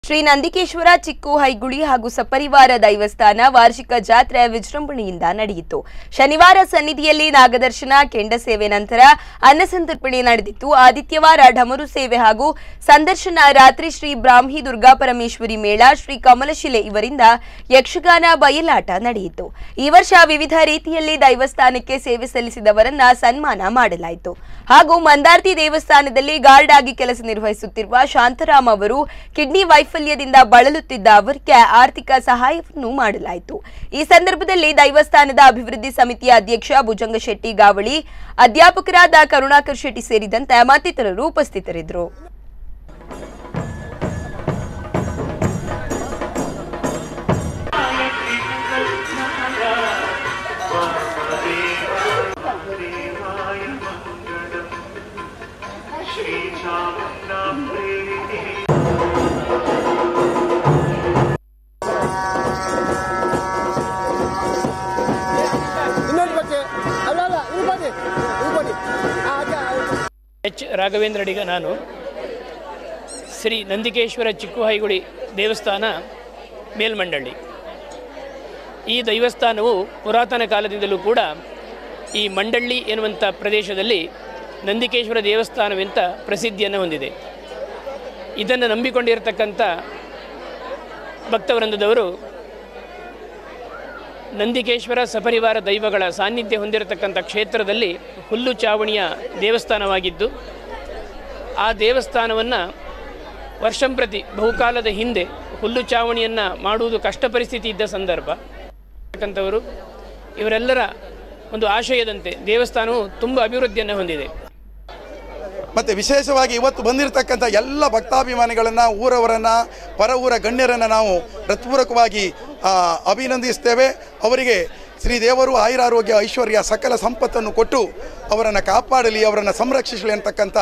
ಶ್ರೀ ನಂದಿಕೇಶ್ವರ ಚಿಕ್ಕು ಹೈಗುಳಿ ಹಾಗೂ ಸಪರಿವಾರ ದೈವಸ್ಥಾನ ವಾರ್ಷಿಕ ಜಾತ್ರೆ ವಿಜೃಂಭಣೆಯಿಂದ ನಡೆಯಿತು. ಶನಿವಾರ ಸನ್ನಿಧಿಯಲ್ಲಿ ನಾಗದರ್ಶನ, ಕೆಂಡ ಸೇವೆ ನಂತರ ಅನ್ನಸಂತರ್ಪಣೆ ನಡೆದಿತ್ತು. ಆದಿತ್ಯವಾರ ಢಮರು ಸೇವೆ ಹಾಗೂ ಸಂದರ್ಶನ, ರಾತ್ರಿ ಶ್ರೀ ಬ್ರಾಹ್ಮಿ ದುರ್ಗಾ ಪರಮೇಶ್ವರಿ ಮೇಳ, ಶ್ರೀ ಕಮಲಶಿಲೆ ಇವರಿಂದ ಯಕ್ಷಗಾನ, ಬಯಲಾಟ ನಡೆಯಿತು. ಈ ವರ್ಷ ವಿವಿಧ ರೀತಿಯಲ್ಲಿ ದೈವಸ್ಥಾನಕ್ಕೆ ಸೇವೆ ಸಲ್ಲಿಸಿದವರನ್ನ ಸನ್ಮಾನ ಮಾಡಲಾಯಿತು. ಹಾಗೂ ಮಂದಾರ್ತಿ ದೇವಸ್ಥಾನದಲ್ಲಿ ಗಾರ್ಡ್ ಆಗಿ ಕೆಲಸ ನಿರ್ವಹಿಸುತ್ತಿರುವ ಶಾಂತರಾಮ್ ಅವರು ಕಿಡ್ನಿ ವೈಫಲ್ಯದಿಂದ ಬಳಲುತ್ತಿದ್ದ ಅವರಿಗೆ ಆರ್ಥಿಕ ಸಹಾಯವನ್ನು ಮಾಡಲಾಯಿತು. ಈ ಸಂದರ್ಭದಲ್ಲಿ ದೈವಸ್ಥಾನದ ಅಭಿವೃದ್ಧಿ ಸಮಿತಿಯ ಅಧ್ಯಕ್ಷ ಭುಜಂಗ ಶೆಟ್ಟಿ ಗಾವಳಿ, ಅಧ್ಯಾಪಕರಾದ ಕರುಣಾಕರ್ ಶೆಟ್ಟಿ ಸೇರಿದಂತೆ ಮತ್ತಿತರರು ಉಪಸ್ಥಿತರಿದ್ದರು. ಎಚ್ ರಾಘವೇಂದ್ರ ಅಡಿಗ ನಾನು. ಶ್ರೀ ನಂದಿಕೇಶ್ವರ ಚಿಕ್ಕು ಹೈಗುಳಿ ದೇವಸ್ಥಾನ ಮೇಲ್ಮಂಡಳ್ಳಿ. ಈ ದೇವಸ್ಥಾನವು ಪುರಾತನ ಕಾಲದಿಂದಲೂ ಕೂಡ ಈ ಮಂಡಳ್ಳಿ ಎನ್ನುವಂಥ ಪ್ರದೇಶದಲ್ಲಿ ನಂದಿಕೇಶ್ವರ ದೇವಸ್ಥಾನವೆಂತ ಪ್ರಸಿದ್ಧಿಯನ್ನು ಹೊಂದಿದೆ. ಇದನ್ನು ನಂಬಿಕೊಂಡಿರತಕ್ಕಂಥ ಭಕ್ತವೃಂದದವರು ನಂದಿಕೇಶ್ವರ ಸಪರಿವಾರ ದೈವಗಳ ಸಾನ್ನಿಧ್ಯ ಹೊಂದಿರತಕ್ಕಂಥ ಕ್ಷೇತ್ರದಲ್ಲಿ ಹುಲ್ಲು ಚಾವಣಿಯ ದೇವಸ್ಥಾನವಾಗಿದ್ದು, ಆ ದೇವಸ್ಥಾನವನ್ನು ವರ್ಷಂಪ್ರತಿ ಬಹುಕಾಲದ ಹಿಂದೆ ಹುಲ್ಲು ಚಾವಣಿಯನ್ನು ಮಾಡುವುದು ಕಷ್ಟ ಪರಿಸ್ಥಿತಿ ಇದ್ದ ಸಂದರ್ಭ ಅಂತಕ್ಕಂಥವರು ಇವರೆಲ್ಲರ ಒಂದು ಆಶಯದಂತೆ ದೇವಸ್ಥಾನವು ತುಂಬ ಅಭಿವೃದ್ಧಿಯನ್ನು ಹೊಂದಿದೆ. ಮತ್ತು ವಿಶೇಷವಾಗಿ ಇವತ್ತು ಬಂದಿರತಕ್ಕಂಥ ಎಲ್ಲ ಭಕ್ತಾಭಿಮಾನಿಗಳನ್ನು, ಊರವರನ್ನು, ಪರ ಊರ ಗಣ್ಯರನ್ನು ನಾವು ಹೃತ್ಪೂರ್ವಕವಾಗಿ ಅಭಿನಂದಿಸ್ತೇವೆ. ಅವರಿಗೆ ಶ್ರೀದೇವರು ಆಯುರಾರೋಗ್ಯ, ಐಶ್ವರ್ಯ, ಸಕಲ ಸಂಪತ್ತನ್ನು ಕೊಟ್ಟು ಅವರನ್ನು ಕಾಪಾಡಲಿ, ಅವರನ್ನು ಸಂರಕ್ಷಿಸಲಿ ಅಂತಕ್ಕಂಥ